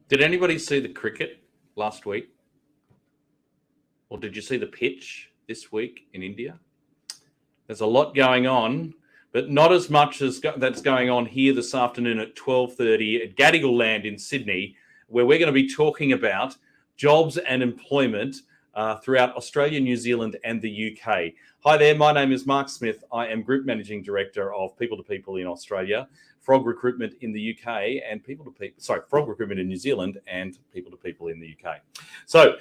Did anybody see the cricket last week? Or did you see the pitch this week in India? There's a lot going on, but not as much as that's going on here this afternoon at 12:30 at Gadigal Land in Sydney, where we're going to be talking about jobs and employment throughout Australia, New Zealand and the UK. Hi there, my name is Mark Smith. I am Group Managing Director of People to People in Australia, Frog Recruitment in the UK and Frog Recruitment in New Zealand and People to People in the UK. So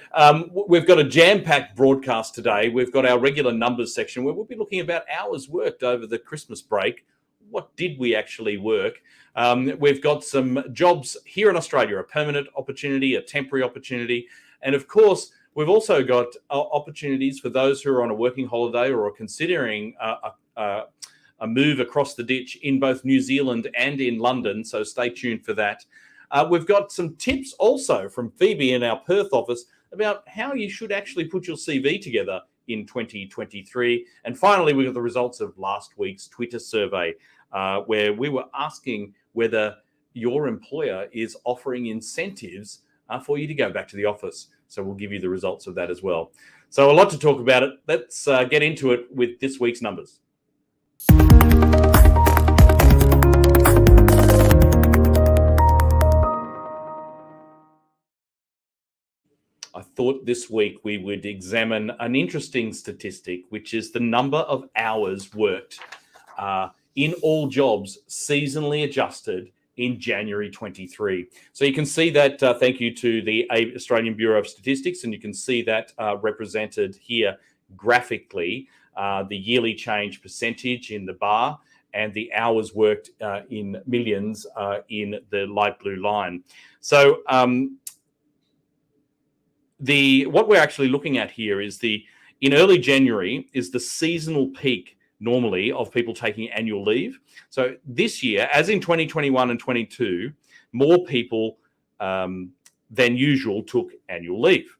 we've got a jam-packed broadcast today. We've got our regular numbers section where we'll be looking about hours worked over the Christmas break. What did we actually work? We've got some jobs here in Australia, a permanent opportunity, a temporary opportunity, and of course, we've also got opportunities for those who are on a working holiday or are considering a move across the ditch in both New Zealand and in London, so stay tuned for that. We've got some tips also from Phoebe in our Perth office about how you should actually put your CV together in 2023. And finally, we've got the results of last week's Twitter survey, where we were asking whether your employer is offering incentives for you to go back to the office. So we'll give you the results of that as well. So a lot to talk about it. Let's get into it with this week's numbers. I thought this week we would examine an interesting statistic, which is the number of hours worked in all jobs seasonally adjusted in January 23. So you can see that, thank you to the Australian Bureau of Statistics, and you can see that represented here graphically, the yearly change percentage in the bar and the hours worked in millions in the light blue line. So what we're actually looking at here is in early January is the seasonal peak normally of people taking annual leave. So this year, as in 2021 and 22, more people than usual took annual leave.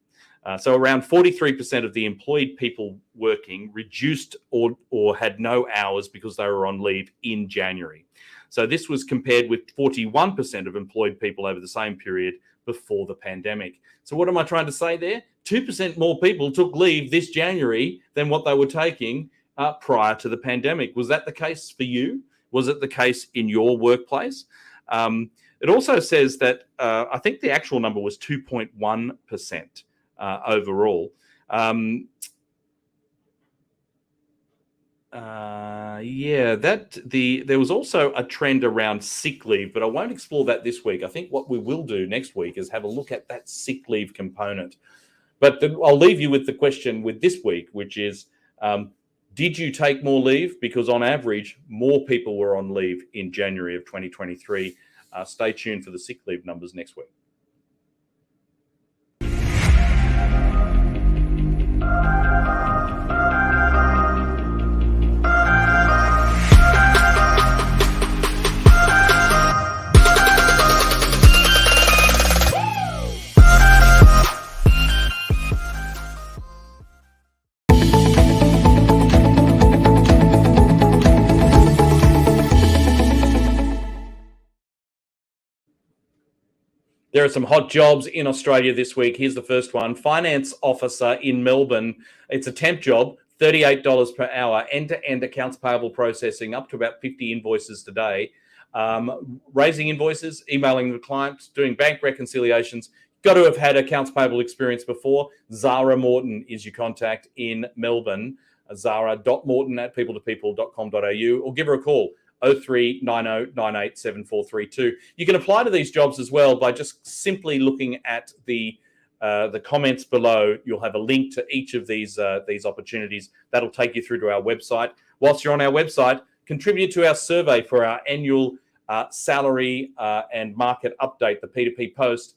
So around 43% of the employed people working reduced or had no hours because they were on leave in January. So this was compared with 41% of employed people over the same period before the pandemic. So what am I trying to say there? 2% more people took leave this January than what they were taking prior to the pandemic. Was that the case for you? Was it the case in your workplace? It also says that I think the actual number was 2.1% overall. There was also a trend around sick leave, but I won't explore that this week. I think what we will do next week is have a look at that sick leave component. But I'll leave you with the question with this week, which is, did you take more leave? Because on average, more people were on leave in January of 2023. Stay tuned for the sick leave numbers next week. There are some hot jobs in Australia this week. Here's the first one. Finance officer in Melbourne. It's a temp job, $38 per hour, end-to-end accounts payable processing, up to about 50 invoices today. Raising invoices, emailing the clients, doing bank reconciliations. Got to have had accounts payable experience before. Zara Morton is your contact in Melbourne. Zara.morton@peopletopeople.com.au, or give her a call. 0390987432. You can apply to these jobs as well by just simply looking at the the comments below, you'll have a link to each of these opportunities. That'll take you through to our website. Whilst you're on our website, contribute to our survey for our annual salary and market update, the P2P post.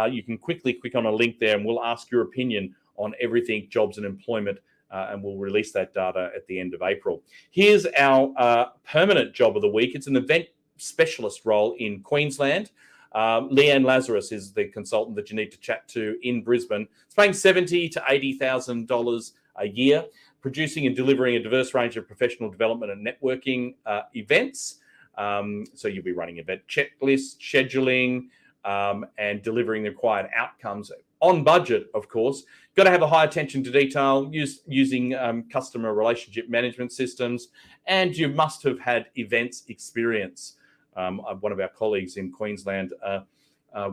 You can quickly click on a link there and we'll ask your opinion on everything jobs and employment, and we'll release that data at the end of April. Here's our permanent job of the week. It's an event specialist role in Queensland. Leanne Lazarus is the consultant that you need to chat to in Brisbane. It's paying $70,000 to $80,000 a year, producing and delivering a diverse range of professional development and networking events. So you'll be running event checklists, scheduling, and delivering the required outcomes on budget, of course. Got to have a high attention to detail, using customer relationship management systems, and you must have had events experience. One of our colleagues in Queensland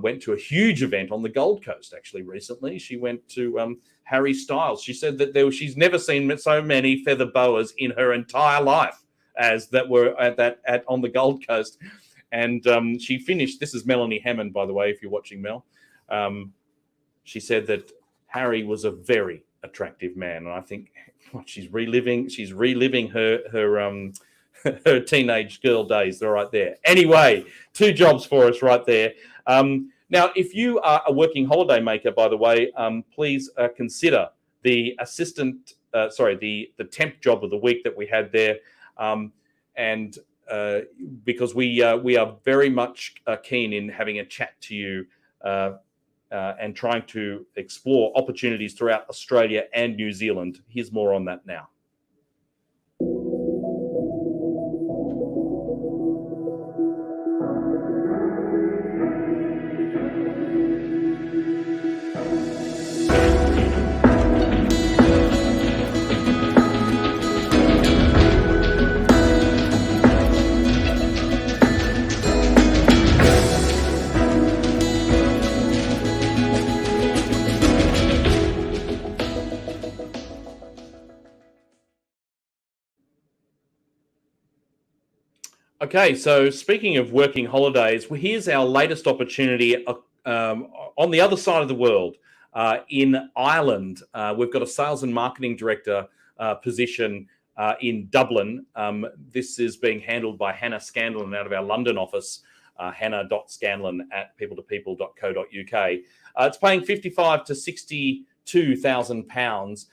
went to a huge event on the Gold Coast actually recently. She went to Harry Styles. She said that she's never seen so many feather boas in her entire life as that were on the Gold Coast. And she finished. This is Melanie Hammond, by the way, if you're watching, Mel. She said that Harry was a very attractive man, and I think she's reliving her her teenage girl days. They're right there. Anyway, 2 jobs for us right there. Now, if you are a working holiday maker, by the way, please consider the the temp job of the week that we had there, because we are very much keen in having a chat to you and trying to explore opportunities throughout Australia and New Zealand. Here's more on that now. Okay, so speaking of working holidays, here's our latest opportunity on the other side of the world, in Ireland. We've got a sales and marketing director position in Dublin. This is being handled by Hannah Scanlon out of our London office, hannah.scanlon@peopletopeople.co.uk. It's paying $55,000 to £62,000,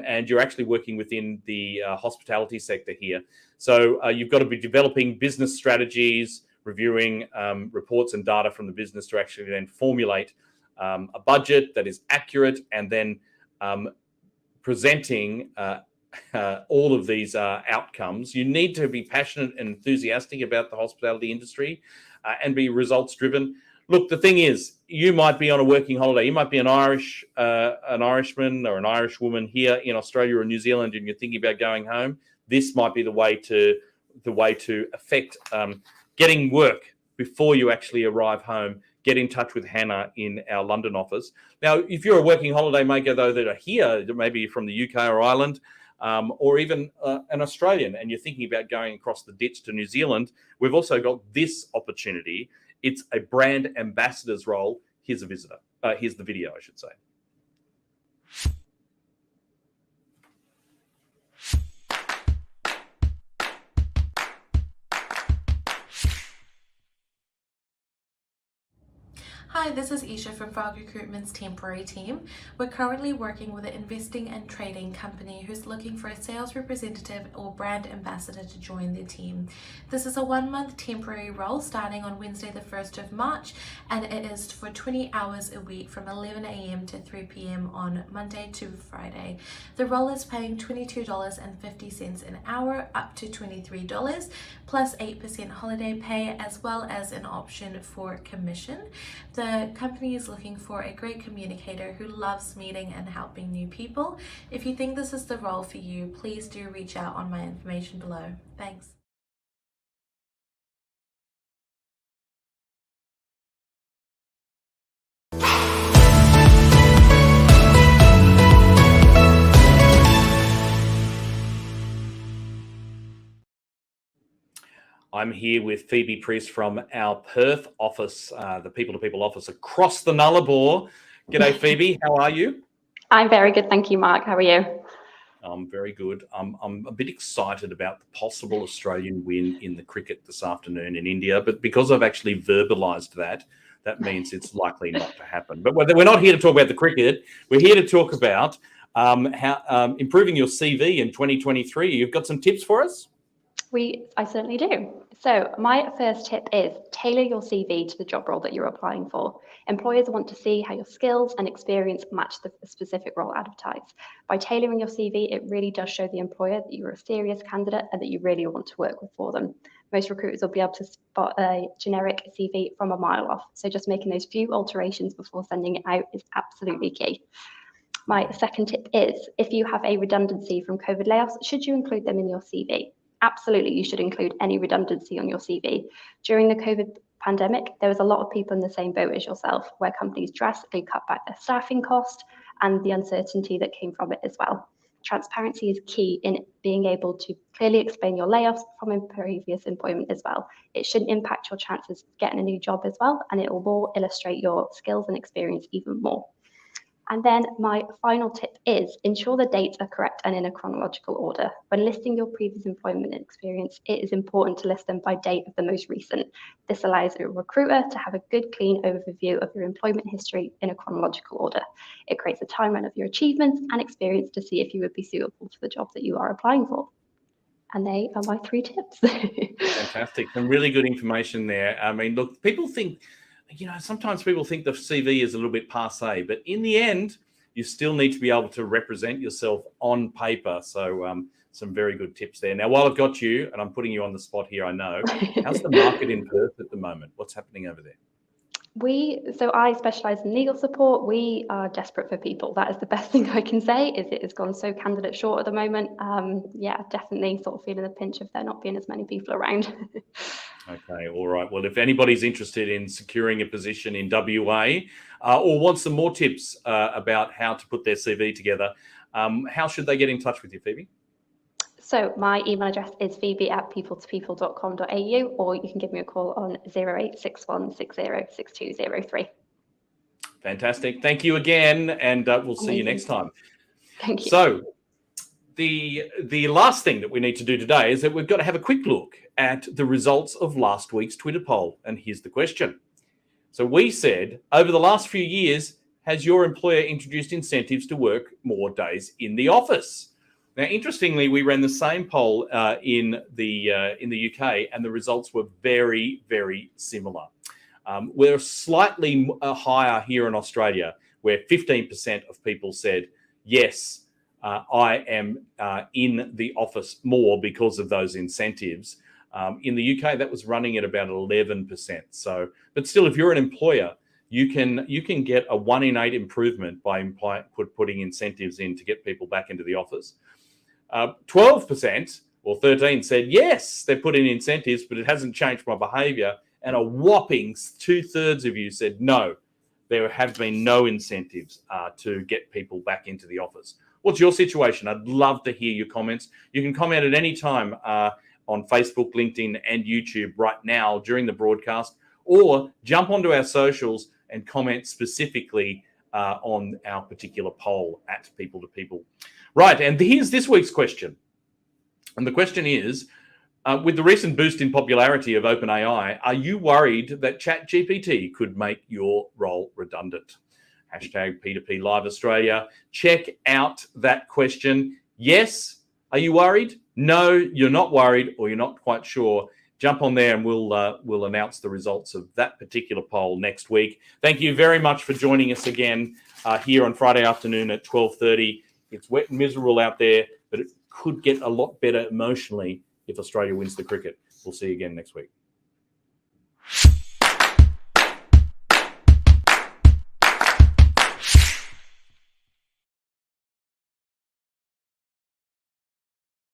and you're actually working within the hospitality sector here. So you've got to be developing business strategies, reviewing reports and data from the business to actually then formulate a budget that is accurate, and then presenting all of these outcomes. You need to be passionate and enthusiastic about the hospitality industry and be results driven. Look, the thing is, you might be on a working holiday. You might be an Irishman or an Irish woman here in Australia or New Zealand, and you're thinking about going home. This might be the way to affect getting work before you actually arrive home. Get in touch with Hannah in our London office. Now, if you're a working holiday maker, though, that are here, maybe from the UK or Ireland, or even an Australian, and you're thinking about going across the ditch to New Zealand, we've also got this opportunity. It's a brand ambassador's role. Here's here's the video, I should say. Hi, this is Isha from Frog Recruitment's temporary team. We're currently working with an investing and trading company who's looking for a sales representative or brand ambassador to join their team. This is a 1-month temporary role starting on Wednesday the 1st of March, and it is for 20 hours a week from 11 a.m. to 3 p.m. on Monday to Friday. The role is paying $22.50 an hour up to $23 plus 8% holiday pay, as well as an option for commission. The company is looking for a great communicator who loves meeting and helping new people. If you think this is the role for you, please do reach out on my information below. Thanks. I'm here with Phoebe Preece from our Perth office, the People to People office across the Nullarbor. G'day, Phoebe. How are you? I'm very good, thank you, Mark. How are you? I'm very good. I'm a bit excited about the possible Australian win in the cricket this afternoon in India, but because I've actually verbalised that means it's likely not to happen. But we're not here to talk about the cricket. We're here to talk about how improving your CV in 2023. You've got some tips for us? I certainly do. So my first tip is tailor your CV to the job role that you're applying for. Employers want to see how your skills and experience match the specific role advertised. By tailoring your CV, it really does show the employer that you're a serious candidate and that you really want to work for them. Most recruiters will be able to spot a generic CV from a mile off. So just making those few alterations before sending it out is absolutely key. My second tip is if you have a redundancy from COVID layoffs, should you include them in your CV? Absolutely, you should include any redundancy on your CV. During the COVID pandemic, there was a lot of people in the same boat as yourself, where companies drastically cut back their staffing cost and the uncertainty that came from it as well. Transparency is key in being able to clearly explain your layoffs from a previous employment as well. It shouldn't impact your chances of getting a new job as well, and it will more illustrate your skills and experience even more. And then my final tip is ensure the dates are correct and in a chronological order. When listing your previous employment experience, it is important to list them by date of the most recent. This allows a recruiter to have a good, clean overview of your employment history in a chronological order. It creates a timeline of your achievements and experience to see if you would be suitable for the job that you are applying for. And they are my 3 tips. Fantastic. Some really good information there. I mean, look, people think, sometimes people think the CV is a little bit passé, but in the end, you still need to be able to represent yourself on paper. So some very good tips there. Now, while I've got you, and I'm putting you on the spot here, I know, how's the market in Perth at the moment? What's happening over there? So I specialise in legal support. We are desperate for people. That is the best thing I can say, is it has gone so candidate short at the moment. Definitely sort of feeling the pinch of there not being as many people around. Okay, all right. Well, if anybody's interested in securing a position in WA or wants some more tips about how to put their CV together, how should they get in touch with you, Phoebe? So my email address is phoebe@people2people.com.au, or you can give me a call on 0861 606203. Fantastic. Thank you again, and we'll see you next time. Thank you. So the last thing that we need to do today is that we've got to have a quick look at the results of last week's Twitter poll. And here's the question. So we said, over the last few years, has your employer introduced incentives to work more days in the office? Now, interestingly, we ran the same poll in the UK, and the results were very, very similar. We're slightly higher here in Australia, where 15% of people said, yes, I am in the office more because of those incentives. In the UK, that was running at about 11%. So, but still, if you're an employer, you can get a 1 in 8 improvement by putting incentives in to get people back into the office. 12% or 13 said yes, they put in incentives, but it hasn't changed my behaviour. And a whopping 2/3 of you said no, there have been no incentives to get people back into the office. What's your situation? I'd love to hear your comments. You can comment at any time on Facebook, LinkedIn, and YouTube right now during the broadcast, or jump onto our socials and comment specifically on our particular poll at People to People. Right, and here's this week's question. And the question is, with the recent boost in popularity of OpenAI, are you worried that ChatGPT could make your role redundant? Hashtag P2P Live Australia. Check out that question. Yes, are you worried? No, you're not worried, or you're not quite sure. Jump on there and we'll announce the results of that particular poll next week. Thank you very much for joining us again here on Friday afternoon at 12:30. It's wet and miserable out there, but it could get a lot better emotionally if Australia wins the cricket. We'll see you again next week.